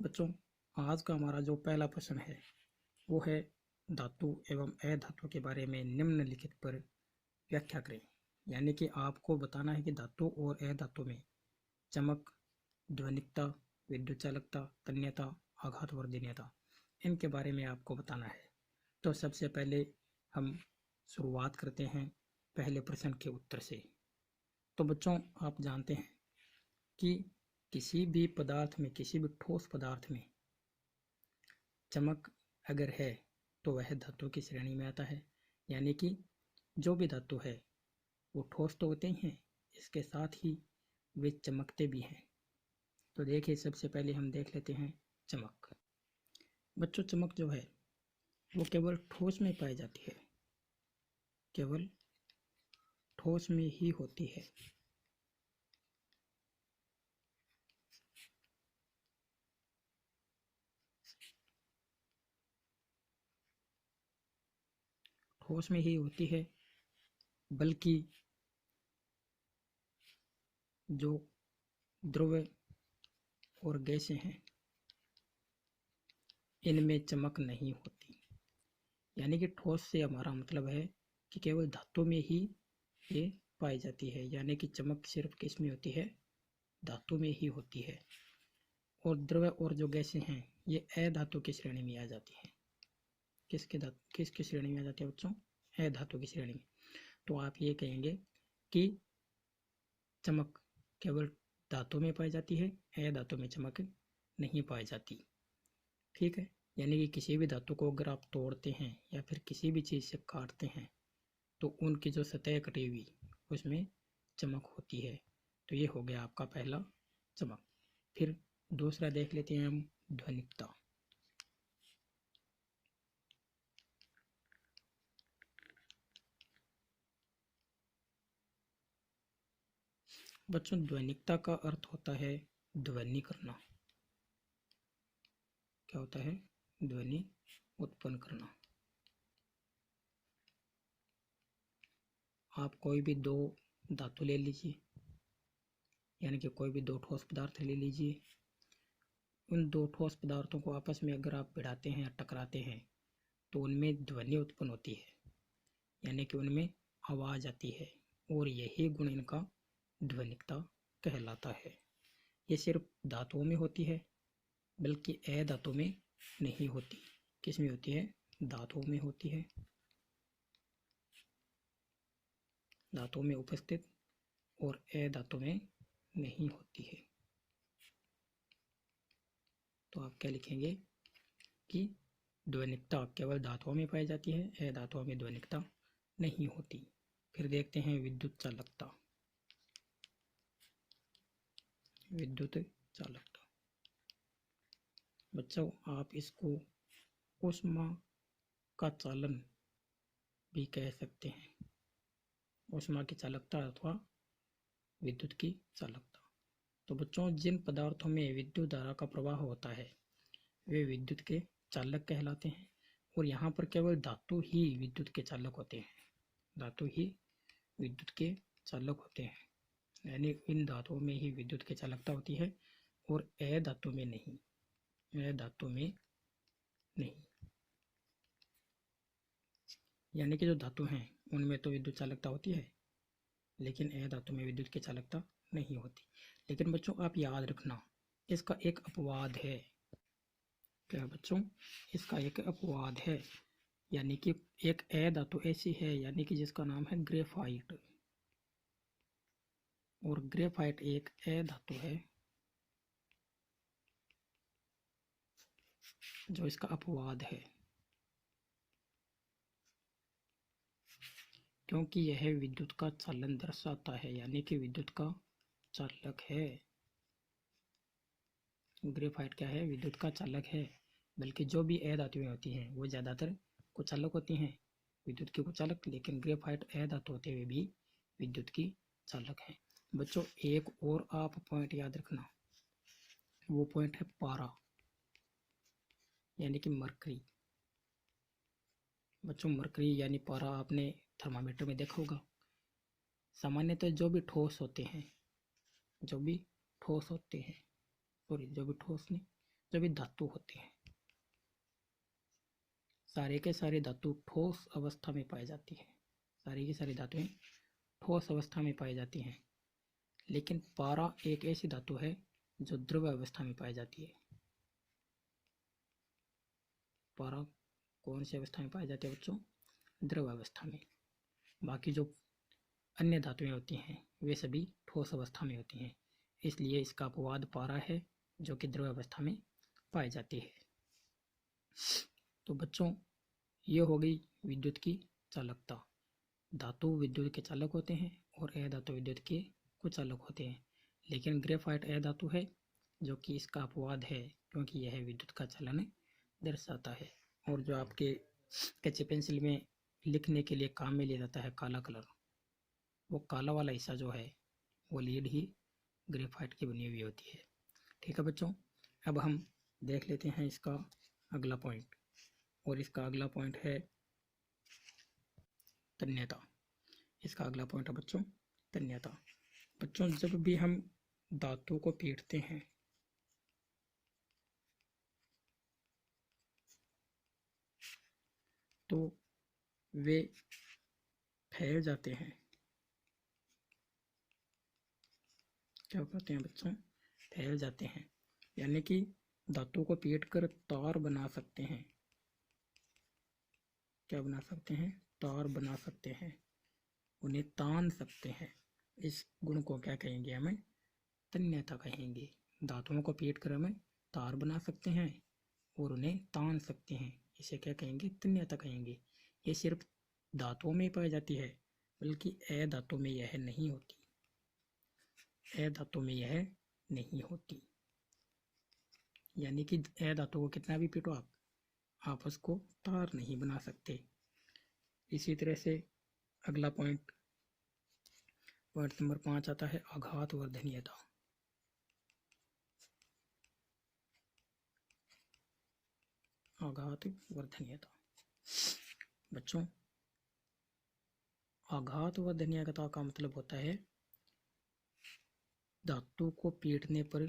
बच्चों, आज का हमारा जो पहला प्रश्न है वो है धातु एवं अधातु के बारे में निम्नलिखित पर व्याख्या करें। यानी कि आपको बताना है कि धातु और अधातु में चमक, ध्वनिकता, विद्युत चालकता, तन्यता, आघात वर्धनीयता, इनके बारे में आपको बताना है। तो सबसे पहले हम शुरुआत करते हैं पहले प्रश्न के उत्तर से। तो बच्चों, आप जानते हैं कि किसी भी पदार्थ में, किसी भी ठोस पदार्थ में चमक अगर है तो वह धातु की श्रेणी में आता है। यानी कि जो भी धातु है वो ठोस तो होते ही हैं, इसके साथ ही वे चमकते भी हैं। तो देखिए, सबसे पहले हम देख लेते हैं चमक। बच्चों, चमक जो है वो केवल ठोस में पाई जाती है, केवल ठोस में ही होती है। ठोस में ही होती है, बल्कि जो द्रव और गैसें हैं इनमें चमक नहीं होती। यानी कि ठोस से हमारा मतलब है कि केवल धातु में ही ये पाई जाती है। यानी कि चमक सिर्फ किस में होती है? धातु में ही होती है। और द्रव और जो गैसें हैं ये अधातु की श्रेणी में आ जाती हैं। किसकी श्रेणी में आ जाती है बच्चों? अधातु की श्रेणी में। तो आप ये कहेंगे कि चमक केवल धातु में पाई जाती है, अधातु में चमक नहीं पाई जाती। ठीक है। यानी कि किसी भी धातु को अगर आप तोड़ते हैं या फिर किसी भी चीज़ से काटते हैं तो उनकी जो सतह कटी हुई उसमें चमक होती है। तो ये हो गया आपका पहला चमक। फिर दूसरा देख लेते हैं हम, ध्वनिकता। बच्चों, ध्वनिकता का अर्थ होता है ध्वनि करना। क्या होता है? ध्वनि उत्पन्न करना। आप कोई भी दो धातु ले लीजिए, यानी कि कोई भी दो ठोस पदार्थ ले लीजिए। उन दो ठोस पदार्थों को आपस में अगर आप भिड़ाते हैं या टकराते हैं तो उनमें ध्वनि उत्पन्न होती है, यानी कि उनमें आवाज़ आती है। और यही गुण इनका ध्वनिकता कहलाता है। ये सिर्फ धातुओं में होती है, बल्कि अधातु में नहीं होती। किस में होती है? धातुओं में होती है। धातुओं में उपस्थित और अधातु में नहीं होती है। तो आप क्या लिखेंगे कि ध्वनिकता केवल धातुओं में पाई जाती है, अधातुओं में ध्वनिकता नहीं होती। फिर देखते हैं विद्युत चालकता। विद्युत चालकता बच्चों, आप इसको ऊष्मा का चालन भी कह सकते हैं। ऊष्मा की चालकता अथवा विद्युत की चालकता। तो बच्चों, जिन पदार्थों में विद्युत धारा का प्रवाह होता है वे विद्युत के चालक कहलाते हैं। और यहाँ पर केवल धातु ही विद्युत के चालक होते हैं। धातु ही विद्युत के चालक होते हैं। यानी इन धातुओं में ही विद्युत की चालकता होती है और अधातु में नहीं। अधातु में नहीं। यानी कि जो धातु हैं उनमें तो विद्युत चालकता होती है, लेकिन अधातु में विद्युत की चालकता नहीं होती। लेकिन बच्चों, आप याद रखना, इसका एक अपवाद है। क्या बच्चों? इसका एक अपवाद है। यानी कि एक अधातु ऐसी है, यानी कि जिसका नाम है ग्रेफाइट। और ग्रेफाइट एक अधातु है जो इसका अपवाद है, क्योंकि यह विद्युत का चालन दर्शाता है। यानी कि विद्युत का चालक है। ग्रेफाइट क्या है? विद्युत का चालक है। बल्कि जो भी अधातुएं होती हैं वो ज़्यादातर कुचालक होती हैं, विद्युत की कुचालक। लेकिन ग्रेफाइट अधातु होते हुए भी विद्युत की चालक है। बच्चों, एक और आप पॉइंट याद रखना, वो पॉइंट है पारा, यानी कि मरकरी। बच्चों, मरकरी यानी पारा आपने थर्मामीटर में देखा होगा। सामान्यतः जो भी ठोस होते हैं, जो भी ठोस नहीं, जो भी धातु होते हैं, सारे के सारे धातु ठोस अवस्था में पाई जाती है। सारी की सारी धातुएं ठोस अवस्था में पाई जाती हैं, लेकिन पारा एक ऐसी धातु है जो द्रव अवस्था में पाई जाती है। पारा कौन सी अवस्था में पाई जाती है बच्चों? द्रव अवस्था में। बाकी जो अन्य धातुएं होती हैं वे सभी ठोस अवस्था में होती हैं, इसलिए इसका अपवाद पारा है जो कि द्रव अवस्था में पाई जाती है। तो बच्चों ये हो गई विद्युत की चालकता। धातु विद्युत के चालक होते हैं और अधातु विद्युत के कुचालक होते हैं, लेकिन ग्रेफाइट अधातु है जो कि इसका अपवाद है क्योंकि यह विद्युत का चलन दर्शाता है। और जो आपके कच्चे पेंसिल में लिखने के लिए काम में लिया जाता है काला कलर, वो काला वाला हिस्सा जो है वो लीड ही ग्रेफाइट की बनी हुई होती है। ठीक है बच्चों, अब हम देख लेते हैं इसका अगला पॉइंट, और इसका अगला पॉइंट है तन्यता। इसका अगला पॉइंट है बच्चों तन्यता। बच्चों जब भी हम धातु को पीटते हैं तो वे फैल जाते हैं। क्या कहते हैं बच्चों? फैल जाते हैं, यानी कि धातु को पीटकर तार बना सकते हैं। क्या बना सकते हैं? तार बना सकते हैं, उन्हें तान सकते हैं। इस गुण को क्या कहेंगे? हमें तन्यता कहेंगे। धातुओं को पीटकर हमें तार बना सकते हैं और उन्हें तान सकते हैं, इसे क्या कहेंगे? तन्यता कहेंगे। ये सिर्फ धातुओं में पाई जाती है, बल्कि अधातु में यह नहीं होती। अधातु में यह नहीं होती, यानी कि अधातु को कितना भी पीटो आप आपस को तार नहीं बना सकते। इसी तरह से अगला पॉइंट नंबर 5 आता है आघात वर्धनीयता। आघात वर्धनीयता। बच्चों आघात वर्धनीयता का मतलब होता है धातु को पीटने पर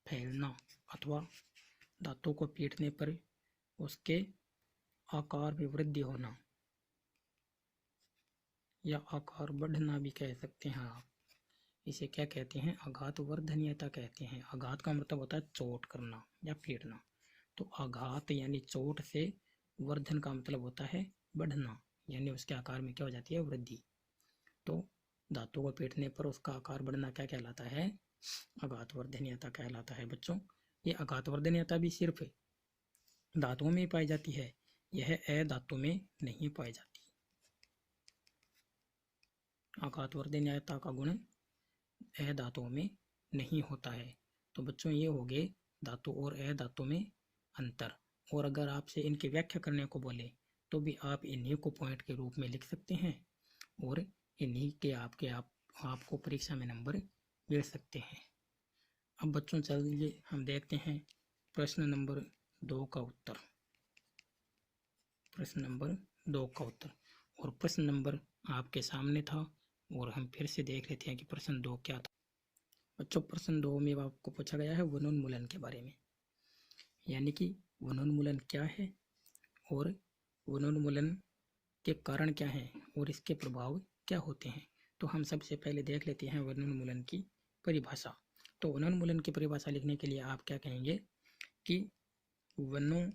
फैलना अथवा धातु को पीटने पर उसके आकार में वृद्धि होना, या आकार बढ़ना भी कह सकते हैं आप। इसे क्या कहते हैं? आघात वर्धनीयता कहते हैं। आघात का मतलब होता है चोट करना या पीटना। तो आघात यानी चोट से, वर्धन का मतलब होता है बढ़ना, यानी उसके आकार में क्या हो जाती है? वृद्धि। तो धातु को पीटने पर उसका आकार बढ़ना क्या कहलाता है? आघात वर्धनीयता कहलाता है। बच्चों ये आघात वर्धनीयता भी सिर्फ धातुओं में ही पाई जाती है, यह अधातु में नहीं पाई जाती। आघात वर्धनीयता का गुण अधातुओं में नहीं होता है। तो बच्चों ये हो गए धातु और अधातु में अंतर। और अगर आपसे इनकी व्याख्या करने को बोले तो भी आप इन्हीं को पॉइंट के रूप में लिख सकते हैं और इन्हीं के आपको परीक्षा में नंबर मिल सकते हैं। अब बच्चों चलिए हम देखते हैं प्रश्न नंबर 2 का उत्तर। प्रश्न नंबर 2 का उत्तर, और प्रश्न नंबर आपके सामने था और हम फिर से देख लेते हैं कि प्रश्न 2 क्या था। बच्चों प्रश्न 2 में आपको पूछा गया है वनोन्मूलन के बारे में, यानी कि वनोन्मूलन क्या है और वनोन्मूलन के कारण क्या हैं और इसके प्रभाव क्या होते हैं। तो हम सबसे पहले देख लेते हैं वनोन्मूलन की परिभाषा। तो वनोन्मूलन की परिभाषा लिखने के लिए आप क्या कहेंगे कि वनों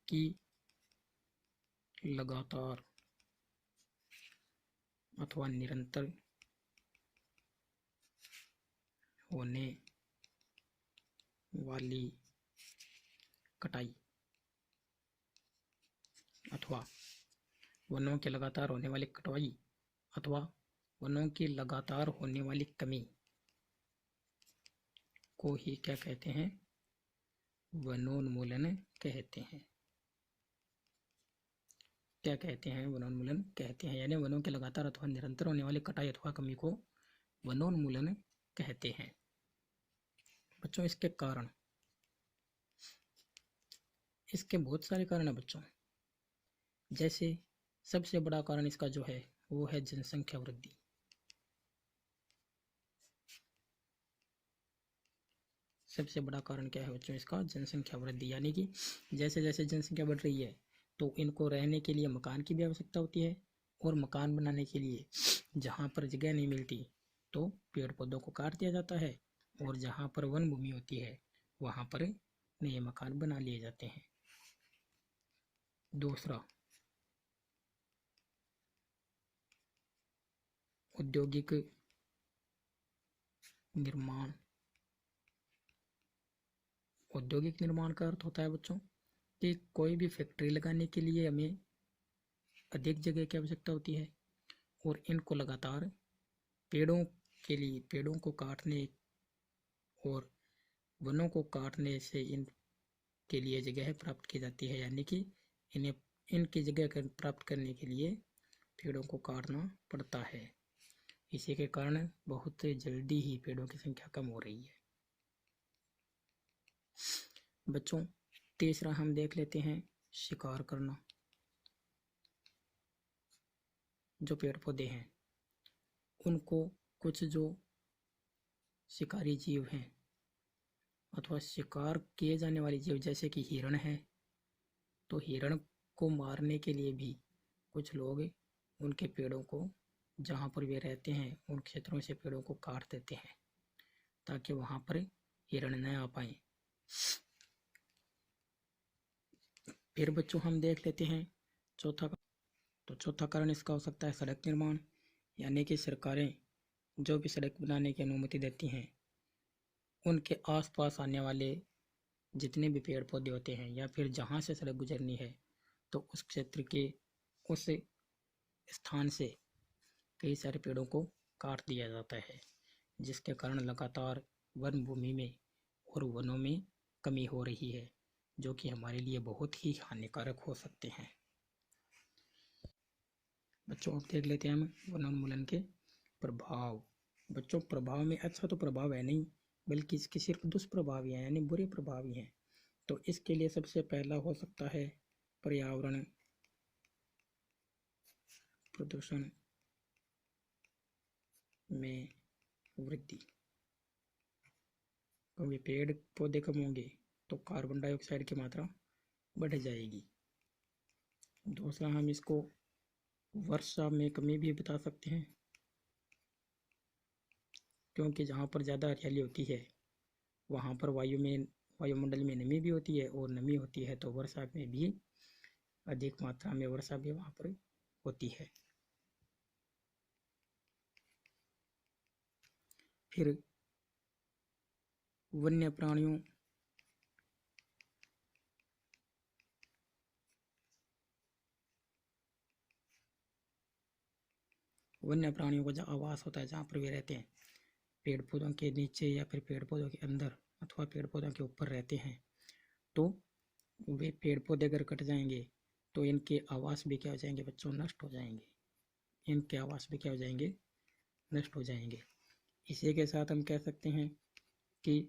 की लगातार अथवा निरंतर होने वाली कटाई अथवा वनों के लगातार होने वाली कटाई अथवा वनों की लगातार होने वाली कमी को ही क्या कहते हैं? वनोन्मूलन कहते हैं। क्या कहते हैं? वनोन्मूलन कहते हैं, यानी वनों के लगातार अथवा निरंतर होने वाली कटाई अथवा कमी को वनोन्मूलन कहते हैं। बच्चों इसके कारण, इसके बहुत सारे कारण है बच्चों। जैसे सबसे बड़ा कारण इसका जो है वो है जनसंख्या वृद्धि। सबसे बड़ा कारण क्या है बच्चों इसका? जनसंख्या वृद्धि। यानी कि जैसे जैसे जनसंख्या बढ़ रही है तो इनको रहने के लिए मकान की भी आवश्यकता होती है, और मकान बनाने के लिए जहाँ पर जगह नहीं मिलती तो पेड़ पौधों को काट दिया जाता है, और जहाँ पर वन भूमि होती है वहाँ पर नए मकान बना लिए जाते हैं। दूसरा, औद्योगिक निर्माण। औद्योगिक निर्माण का अर्थ होता है बच्चों कि कोई भी फैक्ट्री लगाने के लिए हमें अधिक जगह की आवश्यकता होती है, और इनको लगातार पेड़ों के लिए, पेड़ों को काटने और वनों को काटने से इनके लिए जगह प्राप्त की जाती है। यानी कि इन्हें इनकी जगह प्राप्त करने के लिए पेड़ों को काटना पड़ता है। इसी के कारण बहुत जल्दी ही पेड़ों की संख्या कम हो रही है। बच्चों, तीसरा हम देख लेते हैं शिकार करना। जो पेड़ पौधे हैं उनको कुछ जो शिकारी जीव हैं अथवा शिकार किए जाने वाले जीव जैसे कि हिरण है, तो हिरण को मारने के लिए भी कुछ लोग उनके पेड़ों को, जहाँ पर वे रहते हैं उन क्षेत्रों से पेड़ों को काट देते हैं ताकि वहाँ पर हिरण न आ पाए। फिर बच्चों हम देख लेते हैं चौथा। तो चौथा कारण इसका हो सकता है सड़क निर्माण। यानी कि सरकारें जो भी सड़क बनाने की अनुमति देती हैं उनके आसपास आने वाले जितने भी पेड़ पौधे होते हैं या फिर जहाँ से सड़क गुजरनी है तो उस क्षेत्र के उस स्थान से कई सारे पेड़ों को काट दिया जाता है, जिसके कारण लगातार वन भूमि में और वनों में कमी हो रही है, जो कि हमारे लिए बहुत ही हानिकारक हो सकते हैं। बच्चों अब देख लेते हैं हम वनोन्मूलन के प्रभाव। बच्चों, प्रभाव में अच्छा तो प्रभाव है नहीं, बल्कि इसके सिर्फ दुष्प्रभाव ही हैं, यानी बुरे प्रभाव ही हैं। तो इसके लिए सबसे पहला हो सकता है पर्यावरण प्रदूषण में वृद्धि। क्योंकि पेड़ पौधे कम होंगे तो कार्बन डाइऑक्साइड की मात्रा बढ़ जाएगी। दूसरा, हम इसको वर्षा में कमी भी बता सकते हैं, क्योंकि जहाँ पर ज़्यादा हरियाली होती है वहाँ पर वायुमंडल में नमी भी होती है, और नमी होती है तो वर्षा में भी अधिक मात्रा में वर्षा भी वहाँ पर होती है। फिर वन्य प्राणियों का जो आवास होता है, जहाँ पर वे रहते हैं, पेड़ पौधों के नीचे या फिर पेड़ पौधों के अंदर अथवा पेड़ पौधों के ऊपर रहते हैं, तो वे पेड़ पौधे अगर कट जाएंगे तो इनके आवास भी क्या हो जाएंगे बच्चों? नष्ट हो जाएंगे। इनके आवास भी क्या हो जाएंगे? नष्ट हो जाएंगे। इसी के साथ हम कह सकते हैं कि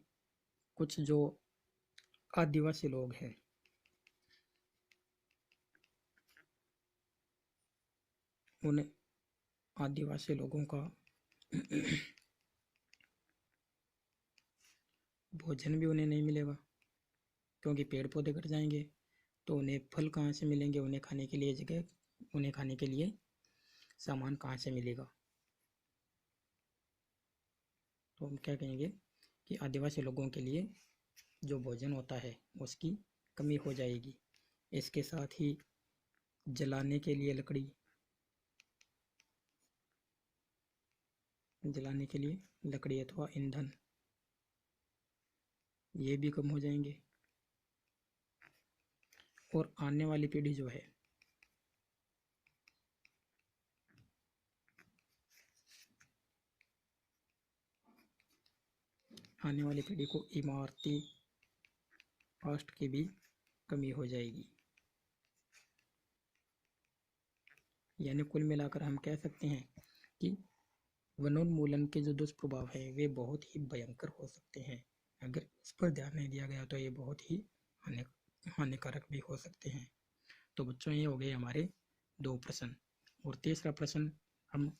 कुछ जो आदिवासी लोग हैं उन आदिवासी लोगों का भोजन भी उन्हें नहीं मिलेगा, क्योंकि पेड़ पौधे कट जाएंगे तो उन्हें फल कहाँ से मिलेंगे? उन्हें खाने के लिए जगह, उन्हें खाने के लिए सामान कहाँ से मिलेगा? तो हम क्या कहेंगे कि आदिवासी लोगों के लिए जो भोजन होता है उसकी कमी हो जाएगी। इसके साथ ही जलाने के लिए लकड़ी अथवा ईंधन ये भी कम हो जाएंगे। और आने वाली पीढ़ी जो है आने वाली पीढ़ी को इमारती कास्ट की भी कमी हो जाएगी। यानी कुल मिलाकर हम कह सकते हैं कि वनोन्मूलन के जो दुष्प्रभाव है वे बहुत ही भयंकर हो सकते हैं। अगर इस पर ध्यान नहीं दिया गया तो ये बहुत ही हानिकारक भी हो सकते हैं। तो बच्चों, ये हो गए हमारे 2 प्रश्न। और तीसरा प्रश्न हम